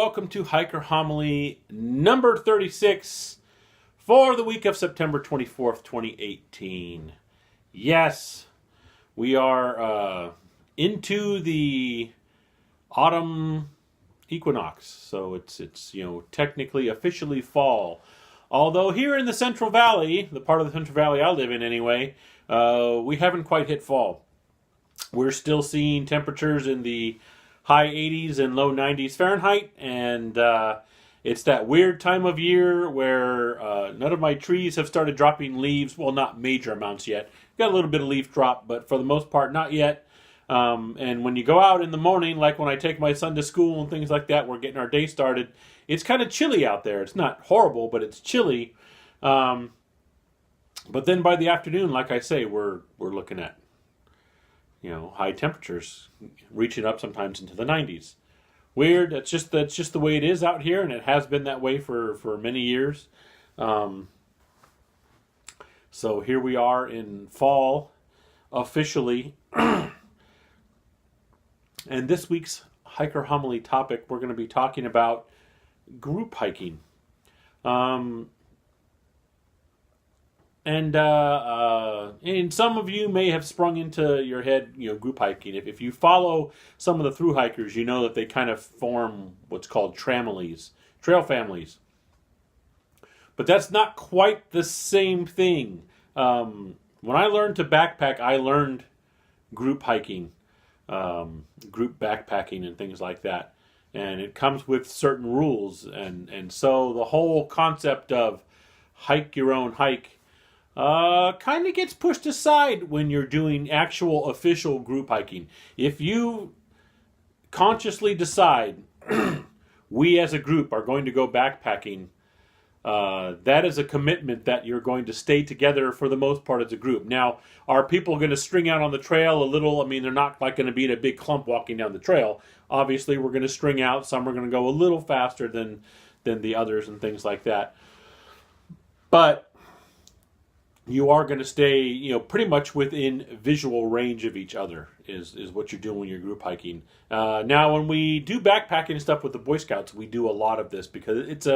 welcome to Hiker Homily number 36 for the week of September 24th, 2018. Yes, we are into the autumn equinox, so it's technically officially fall. Although here in the Central Valley, the part of the Central Valley I live in anyway, we haven't quite hit fall. We're still seeing temperatures in the high 80s and low 90s Fahrenheit, and it's that weird time of year where none of my trees have started dropping leaves. Well, not major amounts yet. Got a little bit of leaf drop, but for the most part, not yet. And when you go out in the morning, like when I take my son to school and things like that, we're getting our day started. It's kind of chilly out there. It's not horrible, but it's chilly. But then by the afternoon, like I say, we're looking at high temperatures reaching up sometimes into the 90s. Weird. That's just the way it is out here, and it has been that way for many years. So here we are in fall officially. And this week's Hiker Homily topic, we're going to be talking about group hiking. And some of you may have sprung into your head, group hiking. If you follow some of the thru hikers, you know that they kind of form what's called trail families. But that's not quite the same thing. When I learned to backpack, I learned group hiking, group backpacking and things like that. And it comes with certain rules. And so the whole concept of hike your own hike kind of gets pushed aside when you're doing actual official group hiking. If you consciously decide we as a group are going to go backpacking, that is a commitment that you're going to stay together for the most part as a group. Now, are people going to string out on the trail a little? I mean, they're not like going to be in a big clump walking down the trail. Obviously, we're going to string out. Some are going to go a little faster than the others and things like that. But you are going to stay, pretty much within visual range of each other is what you're doing when you're group hiking. Now, when we do backpacking stuff with the Boy Scouts, we do a lot of this because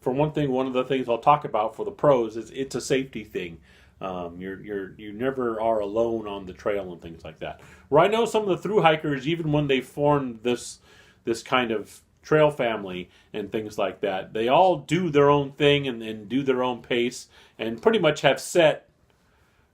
for one thing, one of the things I'll talk about for the pros is it's a safety thing. You never are alone on the trail and things like that. Where I know some of the thru hikers, even when they formed this kind of trail family and things like that, they all do their own thing and do their own pace and pretty much have set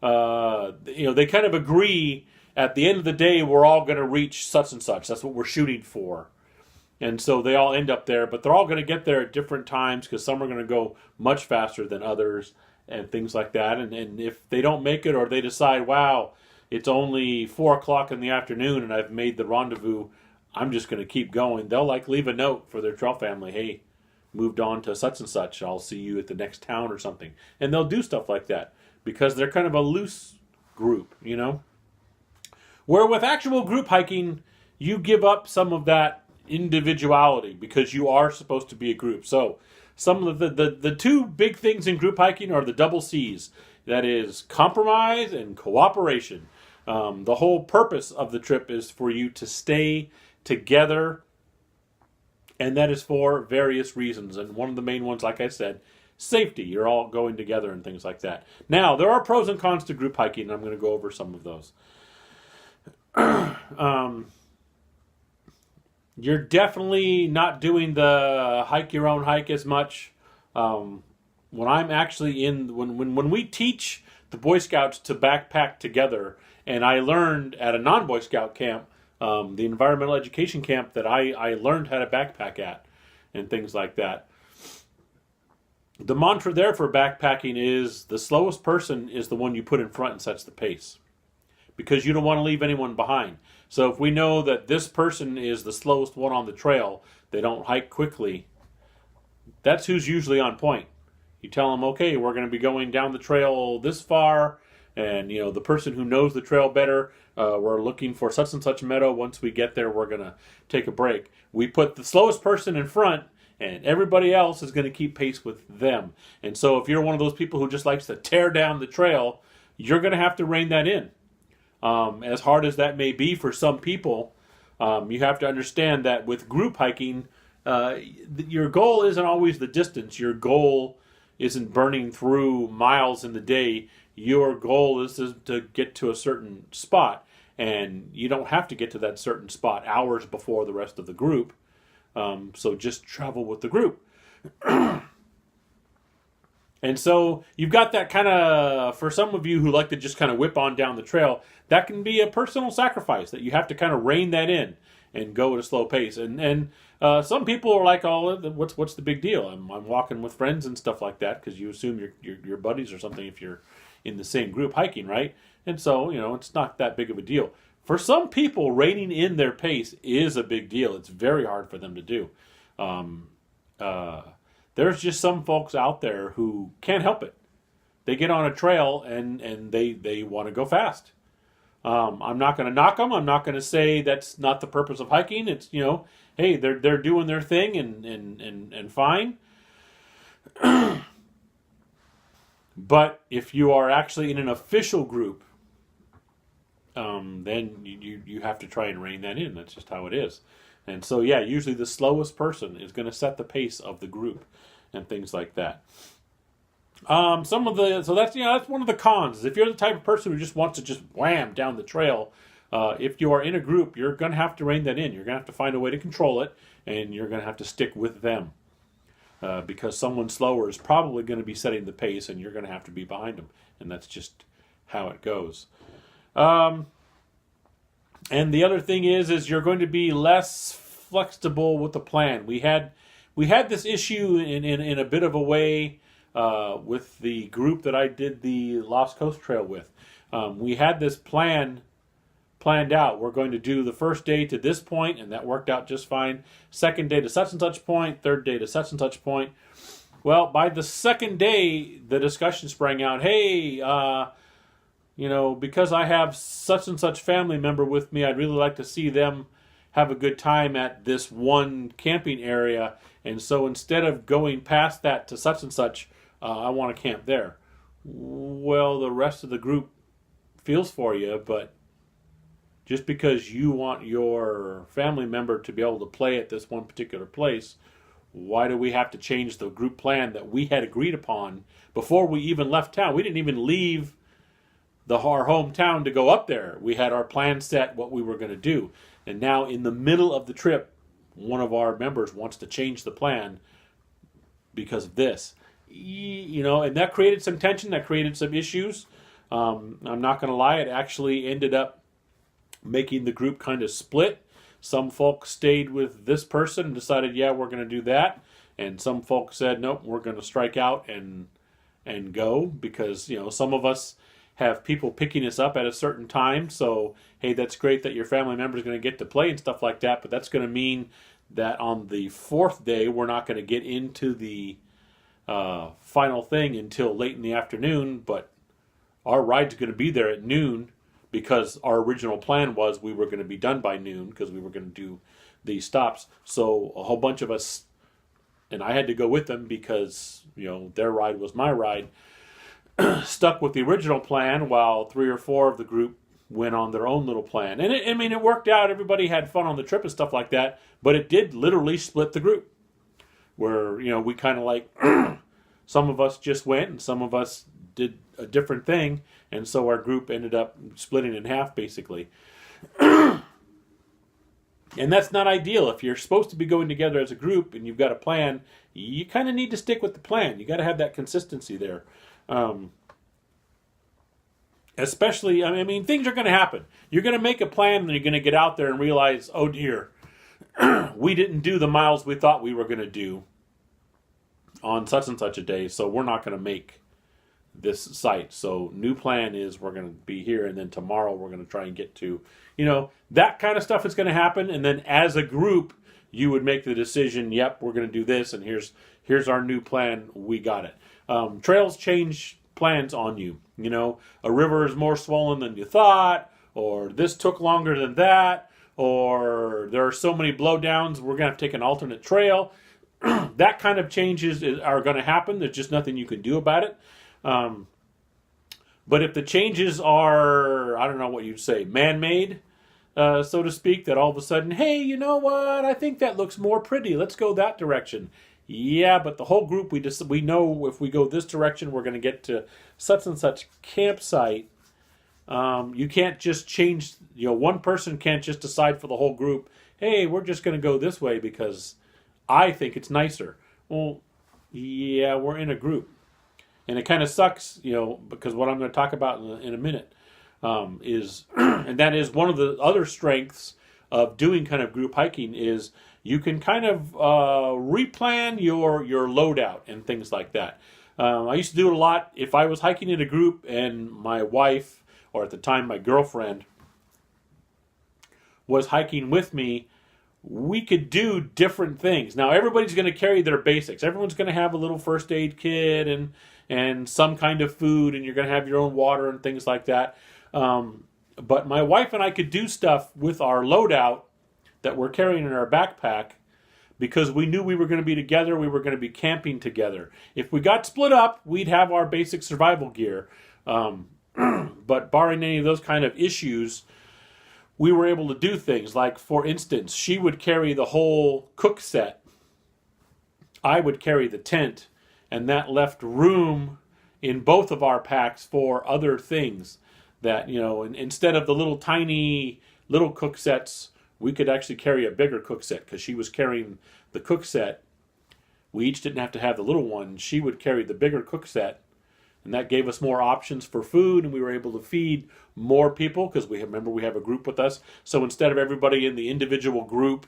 they kind of agree at the end of the day we're all going to reach such and such. That's what we're shooting for. And so they all end up there, but they're all going to get there at different times because some are going to go much faster than others and things like that. And if they don't make it, or they decide, wow, it's only 4 o'clock in the afternoon and I've made the rendezvous, I'm just going to keep going, they'll leave a note for their trail family. Hey, moved on to such and such. I'll see you at the next town or something. And they'll do stuff like that because they're kind of a loose group, Where with actual group hiking, you give up some of that individuality because you are supposed to be a group. So some of the two big things in group hiking are the double C's. That is compromise and cooperation. The whole purpose of the trip is for you to stay together, and that is for various reasons. And one of the main ones, like I said, safety. You're all going together and things like that. Now, there are pros and cons to group hiking, and I'm going to go over some of those. You're definitely not doing the hike your own hike as much. When I'm actually when we teach the Boy Scouts to backpack together, and I learned at a non-Boy Scout camp, the environmental education camp that I learned how to backpack at and things like that. The mantra there for backpacking is the slowest person is the one you put in front and sets the pace, because you don't want to leave anyone behind. So if we know that this person is the slowest one on the trail, they don't hike quickly, that's who's usually on point. You tell them, okay, we're going to be going down the trail this far, and the person who knows the trail better, we're looking for such and such meadow. Once we get there, we're going to take a break. We put the slowest person in front, and everybody else is going to keep pace with them. And so if you're one of those people who just likes to tear down the trail, you're going to have to rein that in. As hard as that may be for some people, you have to understand that with group hiking, your goal isn't always the distance. Your goal isn't burning through miles in the day. Your goal is to get to a certain spot, and you don't have to get to that certain spot hours before the rest of the group. So just travel with the group. And so you've got that kind of, for some of you who like to just kind of whip on down the trail, that can be a personal sacrifice that you have to kind of rein that in and go at a slow pace. And some people are like, "Oh, what's the big deal? I'm walking with friends and stuff like that," because you assume your buddies or something if you're in the same group hiking, right? And so it's not that big of a deal. For some people, reining in their pace is a big deal. It's very hard for them to do. There's just some folks out there who can't help it. They get on a trail and they want to go fast. I'm not going to knock them. I'm not going to say that's not the purpose of hiking. It's hey, they're doing their thing and fine. But if you are actually in an official group, then you have to try and rein that in. That's just how it is. And so, yeah, usually the slowest person is going to set the pace of the group and things like that. That's one of the cons. If you're the type of person who just wants to just wham down the trail, if you are in a group, you're going to have to rein that in. You're going to have to find a way to control it, and you're going to have to stick with them. Because someone slower is probably going to be setting the pace, and you're going to have to be behind them. And that's just how it goes. And the other thing is you're going to be less flexible with the plan. We had this issue in a bit of a way with the group that I did the Lost Coast Trail with. We had this planned out. We're going to do the first day to this point, and that worked out just fine. Second day to such and such point. Third day to such and such point. Well, by the second day, the discussion sprang out, hey, because I have such and such family member with me, I'd really like to see them have a good time at this one camping area. And so instead of going past that to such and such, I want to camp there. Well, the rest of the group feels for you, but just because you want your family member to be able to play at this one particular place, why do we have to change the group plan that we had agreed upon before we even left town? We didn't even leave our hometown to go up there. We had our plan set, what we were going to do. And now in the middle of the trip, one of our members wants to change the plan because of this. And that created some tension, that created some issues. I'm not going to lie, it actually ended up making the group kind of split. Some folks stayed with this person and decided, yeah, we're going to do that. And some folks said, nope, we're going to strike out and go because, some of us have people picking us up at a certain time. So, hey, that's great that your family member is going to get to play and stuff like that, but that's going to mean that on the fourth day, we're not going to get into the final thing until late in the afternoon, but our ride's going to be there at noon because our original plan was we were going to be done by noon because we were going to do these stops. So a whole bunch of us, and I had to go with them because, their ride was my ride, stuck with the original plan while 3 or 4 of the group went on their own little plan. And it worked out. Everybody had fun on the trip and stuff like that, but it did literally split the group where, we kind of like, some of us just went and some of us did a different thing. And so our group ended up splitting in half basically. And that's not ideal. If you're supposed to be going together as a group and you've got a plan, you kind of need to stick with the plan. You got to have that consistency there. Especially, things are going to happen. You're going to make a plan and you're going to get out there and realize, oh dear, we didn't do the miles we thought we were going to do on such and such a day, so we're not going to make this site. So new plan is we're going to be here, and then tomorrow we're going to try and get to, that kind of stuff is going to happen. And then as a group, you would make the decision, yep, we're going to do this, and here's our new plan. We got it. Trails change plans on you. A river is more swollen than you thought, or this took longer than that, or there are so many blowdowns, we're going to have to take an alternate trail. That kind of changes are going to happen. There's just nothing you can do about it. But if the changes are, I don't know what you'd say, man-made, so to speak, that all of a sudden, hey, you know what? I think that looks more pretty. Let's go that direction. Yeah, but the whole group, we know if we go this direction, we're going to get to such and such campsite. You can't just change, one person can't just decide for the whole group, hey, we're just going to go this way because I think it's nicer. Well, yeah, we're in a group. And it kind of sucks, because what I'm going to talk about in a minute is, and that is one of the other strengths of doing kind of group hiking is you can kind of replan your loadout and things like that. I used to do it a lot if I was hiking in a group and my wife, or at the time my girlfriend, was hiking with me. We could do different things. Now everybody's going to carry their basics. Everyone's going to have a little first aid kit and some kind of food, and you're going to have your own water and things like that. But my wife and I could do stuff with our loadout that we're carrying in our backpack because we knew we were going to be together. We were going to be camping together. If we got split up, we'd have our basic survival gear. But barring any of those kind of issues, we were able to do things like, for instance, she would carry the whole cook set. I would carry the tent, and that left room in both of our packs for other things that, instead of the little tiny little cook sets, we could actually carry a bigger cook set because she was carrying the cook set. We each didn't have to have the little one. She would carry the bigger cook set, and that gave us more options for food, and we were able to feed more people because we have a group with us. So instead of everybody in the individual group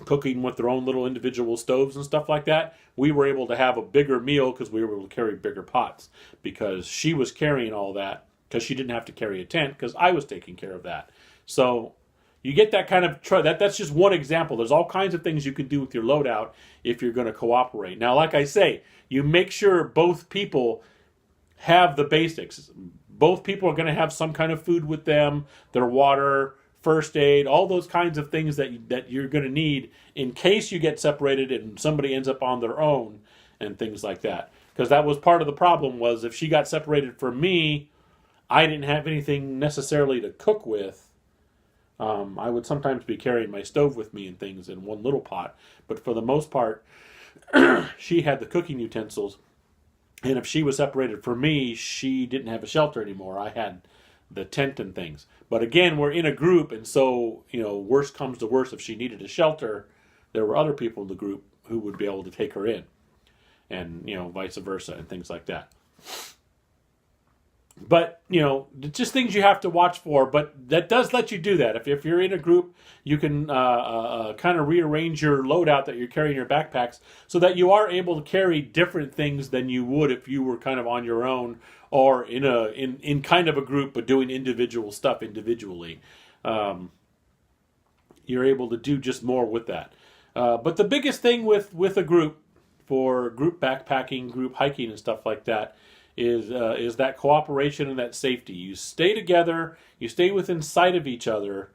cooking with their own little individual stoves and stuff like that, we were able to have a bigger meal because we were able to carry bigger pots because she was carrying all that because she didn't have to carry a tent because I was taking care of that. So you get that kind of that's just one example. There's all kinds of things you can do with your loadout if you're going to cooperate. Now, like I say, you make sure both people have the basics. Both people are going to have some kind of food with them, their water, first aid, all those kinds of things that you're going to need in case you get separated and somebody ends up on their own and things like that. Because that was part of the problem was if she got separated from me, I didn't have anything necessarily to cook with. I would sometimes be carrying my stove with me and things in one little pot. But for the most part, she had the cooking utensils. And if she was separated from me, she didn't have a shelter anymore. I had the tent and things. But again, we're in a group, and so, worst comes to worst, if she needed a shelter, there were other people in the group who would be able to take her in. And, vice versa and things like that. But, just things you have to watch for. But that does let you do that. If you're in a group, you can kind of rearrange your loadout that you're carrying in your backpacks so that you are able to carry different things than you would if you were kind of on your own or in kind of a group but doing individual stuff individually. You're able to do just more with that. But the biggest thing with a group, for group backpacking, group hiking and stuff like that, is that cooperation and that safety. You stay together, you stay within sight of each other,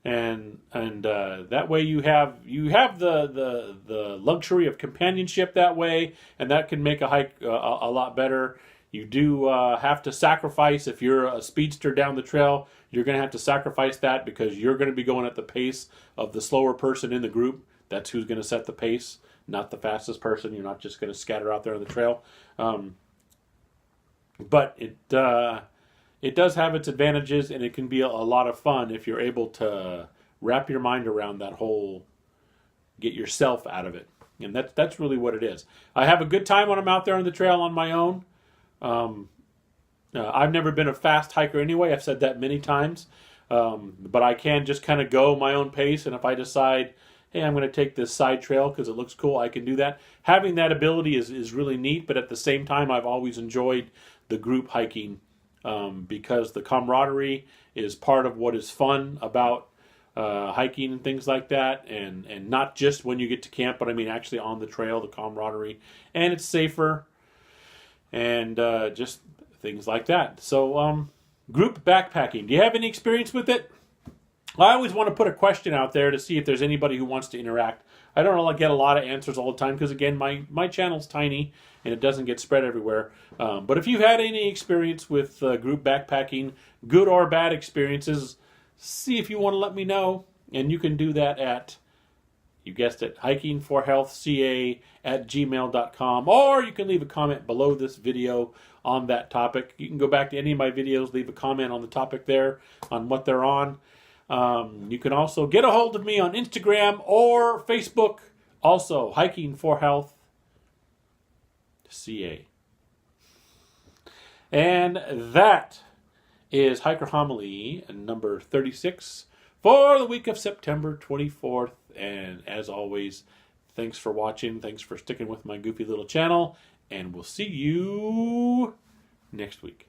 and that way you have the luxury of companionship that way, and that can make a hike a lot better. You do have to sacrifice if you're a speedster down the trail. You're going to have to sacrifice that because you're going to be going at the pace of the slower person in the group. That's who's going to set the pace, not the fastest person. You're not just going to scatter out there on the trail. But it does have its advantages, and it can be a lot of fun if you're able to wrap your mind around that whole get yourself out of it. And that's really what it is. I have a good time when I'm out there on the trail on my own. I've never been a fast hiker anyway. I've said that many times. But I can just kind of go my own pace, and if I decide, hey, I'm going to take this side trail because it looks cool, I can do that. Having that ability is really neat, but at the same time, I've always enjoyed the group hiking because the camaraderie is part of what is fun about hiking and things like that, and not just when you get to camp, but I mean actually on the trail, the camaraderie, and it's safer, and just things like that. So group backpacking, do you have any experience with it? I always want to put a question out there to see if there's anybody who wants to interact. I don't really get a lot of answers all the time because, again, my channel's tiny and it doesn't get spread everywhere. But if you've had any experience with group backpacking, good or bad experiences, see if you want to let me know. And you can do that at, you guessed it, hikingforhealthca@gmail.com. Or you can leave a comment below this video on that topic. You can go back to any of my videos, leave a comment on the topic there on what they're on. You can also get a hold of me on Instagram or Facebook. Also, Hiking for Health CA. And that is Hiker Homily number 36 for the week of September 24th. And as always, thanks for watching. Thanks for sticking with my goofy little channel. And we'll see you next week.